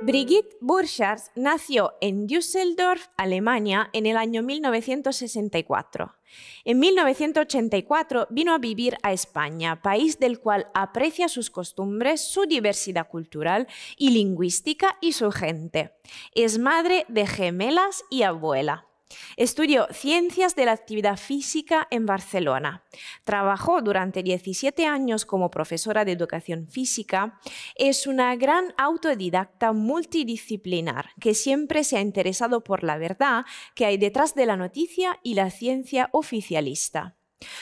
Brigitte Burchard nació en Düsseldorf, Alemania, en el año 1964. En 1984 vino a vivir a España, país del cual aprecia sus costumbres, su diversidad cultural y lingüística y su gente. Es madre de gemelas y abuela. Estudió Ciencias de la Actividad Física en Barcelona. Trabajó durante 17 años como profesora de educación física. Es una gran autodidacta multidisciplinar que siempre se ha interesado por la verdad que hay detrás de la noticia y la ciencia oficialista.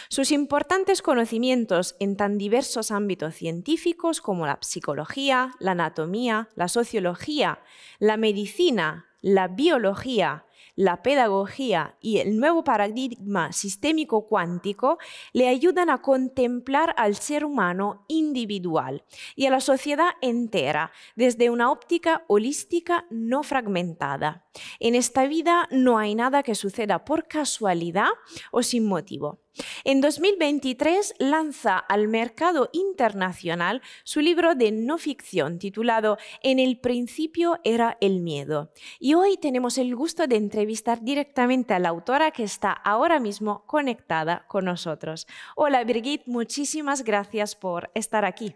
Sus importantes conocimientos en tan diversos ámbitos científicos como la psicología, la anatomía, la sociología, la medicina, la biología, la pedagogía y el nuevo paradigma sistémico cuántico le ayudan a contemplar al ser humano individual y a la sociedad entera desde una óptica holística no fragmentada. En esta vida no hay nada que suceda por casualidad o sin motivo. En 2023 lanza al mercado internacional su libro de no ficción titulado En el principio era el miedo. Y hoy tenemos el gusto de entrevistar directamente a la autora que está ahora mismo conectada con nosotros. Hola Brigitte, muchísimas gracias por estar aquí.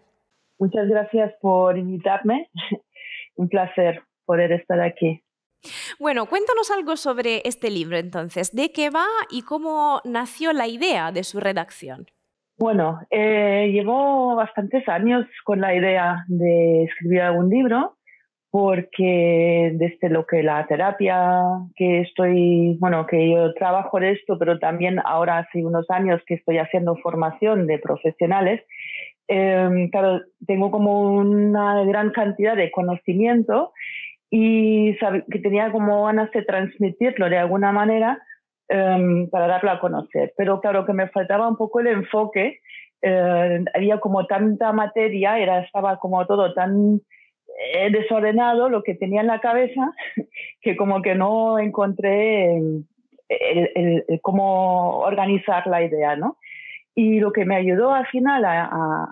Muchas gracias por invitarme. Un placer poder estar aquí. Bueno, cuéntanos algo sobre este libro entonces, de qué va y cómo nació la idea de su redacción. Bueno, llevo bastantes años con la idea de escribir algún libro porque desde lo que la terapia que que yo trabajo de esto, pero también ahora hace unos años que estoy haciendo formación de profesionales, claro, tengo como una gran cantidad de conocimiento y que tenía como ganas de transmitirlo de alguna manera para darlo a conocer. Pero claro que me faltaba un poco el enfoque, había como tanta materia, estaba como todo tan desordenado lo que tenía en la cabeza que como que no encontré el cómo organizar la idea, ¿no? Y lo que me ayudó al final a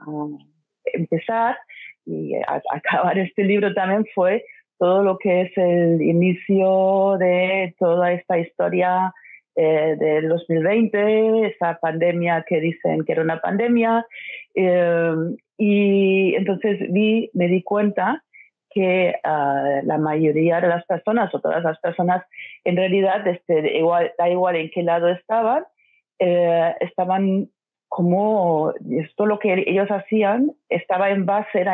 empezar y a acabar este libro también fue todo lo que es el inicio de toda esta historia del 2020, esa pandemia que dicen que era una pandemia, y entonces me di cuenta que la mayoría de las personas o todas las personas en realidad da igual en qué lado estaban como esto lo que ellos hacían era en base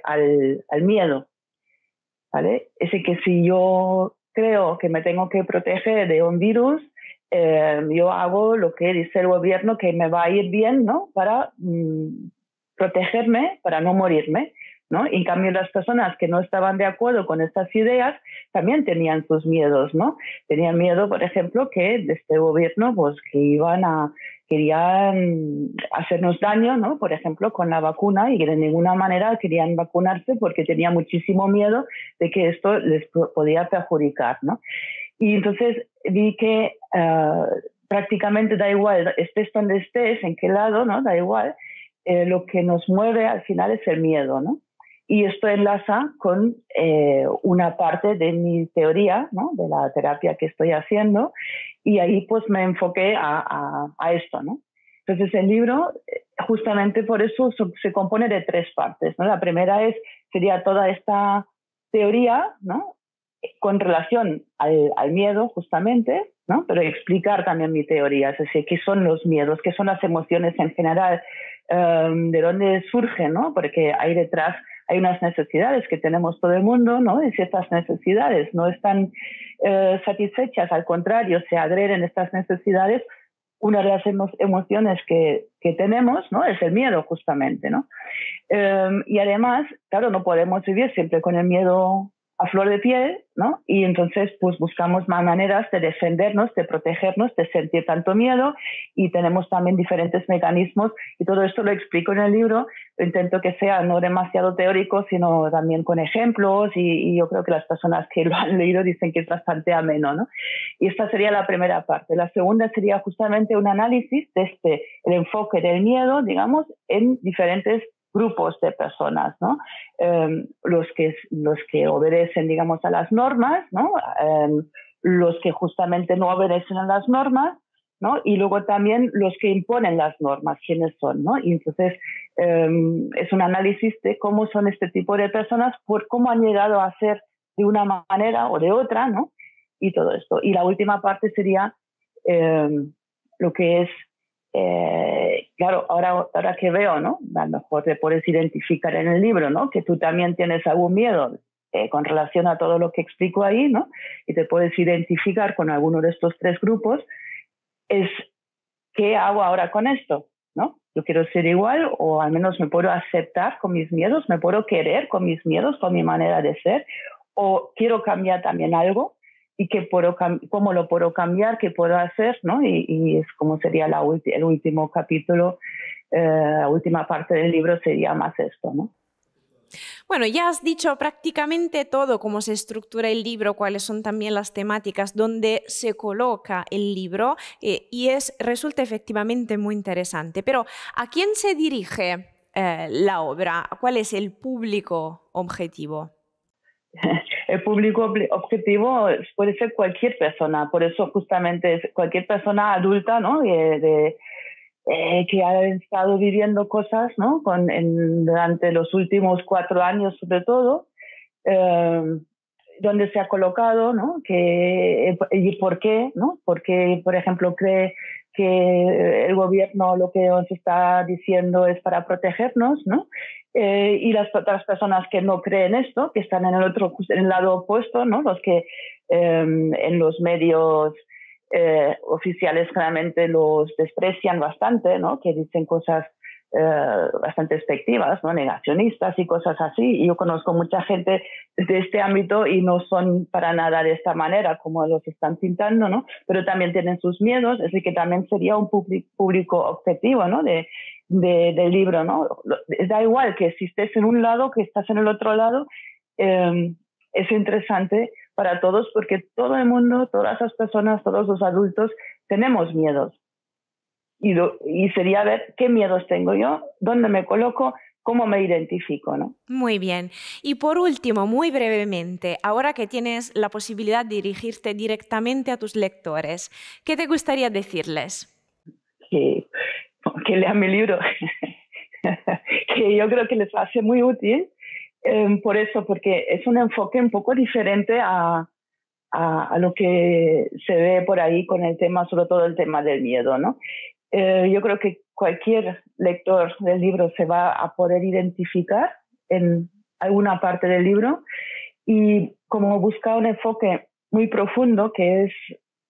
al miedo, ¿vale? Ese que si yo creo que me tengo que proteger de un virus, yo hago lo que dice el gobierno que me va a ir bien, ¿no? Para protegerme, para no morirme, ¿no? Y en cambio las personas que no estaban de acuerdo con estas ideas también tenían sus miedos, ¿no? Tenían miedo, por ejemplo, que de este gobierno pues que querían hacernos daño, ¿no? Por ejemplo, con la vacuna y que de ninguna manera querían vacunarse porque tenían muchísimo miedo de que esto les podía perjudicar, ¿no? Y entonces vi que prácticamente da igual, estés donde estés, en qué lado, ¿no? Da igual, lo que nos mueve al final es el miedo, ¿no? Y esto enlaza con una parte de mi teoría, ¿no? De la terapia que estoy haciendo, y ahí pues me enfoqué a esto, ¿no? Entonces el libro, justamente por eso se compone de 3 partes, ¿no? La primera sería toda esta teoría, ¿no? Con relación al miedo, justamente, ¿no? Pero explicar también mi teoría, es decir, qué son los miedos, qué son las emociones en general, de dónde surgen, ¿no? Porque ahí detrás hay unas necesidades que tenemos todo el mundo, ¿no? Y si estas necesidades no están satisfechas, al contrario, se agreden estas necesidades, una de las emociones que tenemos, ¿no? Es el miedo, justamente, ¿no? Y además, claro, no podemos vivir siempre con el miedo a flor de piel, ¿no? Y entonces pues buscamos más maneras de defendernos, de protegernos, de sentir tanto miedo, y tenemos también diferentes mecanismos, y todo esto lo explico en el libro. Intento que sea no demasiado teórico, sino también con ejemplos, y yo creo que las personas que lo han leído dicen que es bastante ameno, ¿no? Y esta sería la primera parte. La segunda sería justamente un análisis de el enfoque del miedo, digamos, en diferentes grupos de personas, ¿no? Los que obedecen, digamos, a las normas, ¿no? Los que justamente no obedecen a las normas, ¿no? Y luego también los que imponen las normas, quiénes son, ¿no? Y entonces es un análisis de cómo son este tipo de personas, por cómo han llegado a ser de una manera o de otra, ¿no? Y todo esto. Y la última parte sería lo que es, claro, ahora que veo, ¿no? A lo mejor te puedes identificar en el libro, ¿no? Que tú también tienes algún miedo con relación a todo lo que explico ahí, ¿no? Y te puedes identificar con alguno de estos tres grupos. Es, ¿qué hago ahora con esto? ¿No? Yo quiero ser igual, o al menos me puedo aceptar con mis miedos, me puedo querer con mis miedos, con mi manera de ser, o quiero cambiar también algo, y cómo lo puedo cambiar, qué puedo hacer, ¿no? Y es como sería el último capítulo, la última parte del libro sería más esto, ¿no? Bueno, ya has dicho prácticamente todo, cómo se estructura el libro, cuáles son también las temáticas, dónde se coloca el libro y resulta efectivamente muy interesante. Pero ¿a quién se dirige la obra? ¿Cuál es el público objetivo? El público objetivo puede ser cualquier persona, por eso justamente es cualquier persona adulta, ¿no? Que ha estado viviendo cosas, ¿no? Durante los últimos 4 años sobre todo, donde se ha colocado, ¿no? Y por qué, ¿no? Porque, por ejemplo, cree que el gobierno lo que nos está diciendo es para protegernos, ¿no? Y las otras personas que no creen esto, que están en el lado opuesto, ¿no? Los que en los medios oficiales claramente los desprecian bastante, ¿no? Que dicen cosas bastante despectivas, ¿no? Negacionistas y cosas así. Y yo conozco mucha gente de este ámbito y no son para nada de esta manera como los están pintando, ¿no? Pero también tienen sus miedos, es decir, que también sería un público objetivo, ¿no? Del libro, ¿no? Da igual que si estés en un lado, que estás en el otro lado, es interesante para todos porque todo el mundo, todas las personas, todos los adultos tenemos miedos. Y sería ver qué miedos tengo yo, dónde me coloco, cómo me identifico, ¿no? Muy bien. Y por último, muy brevemente, ahora que tienes la posibilidad de dirigirte directamente a tus lectores, ¿qué te gustaría decirles? Que lean mi libro, que yo creo que les hace muy útil, por eso, porque es un enfoque un poco diferente a lo que se ve por ahí con el tema, sobre todo el tema del miedo, ¿no? Yo creo que cualquier lector del libro se va a poder identificar en alguna parte del libro y como busca un enfoque muy profundo, que es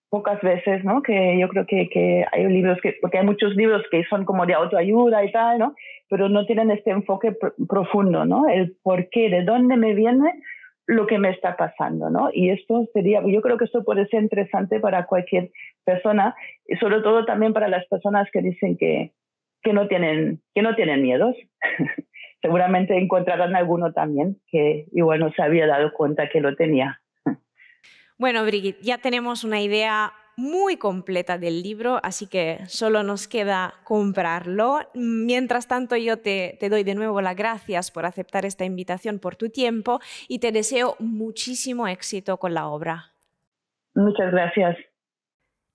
pocas veces, ¿no? Que yo creo que hay libros porque hay muchos libros que son como de autoayuda y tal, ¿no? Pero no tienen este enfoque profundo, ¿no? El por qué, de dónde me viene lo que me está pasando, ¿no? Y esto yo creo que esto puede ser interesante para cualquier persona y sobre todo también para las personas que dicen que no tienen miedos. Seguramente encontrarán alguno también que igual no se había dado cuenta que lo tenía. Bueno, Brigitte, ya tenemos una idea muy completa del libro, así que solo nos queda comprarlo. Mientras tanto, yo te doy de nuevo las gracias por aceptar esta invitación, por tu tiempo y te deseo muchísimo éxito con la obra. Muchas gracias.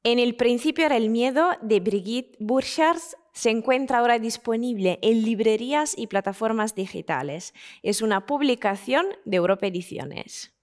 En el principio era el miedo de Brigitte Burchard se encuentra ahora disponible en librerías y plataformas digitales. Es una publicación de Europa Ediciones.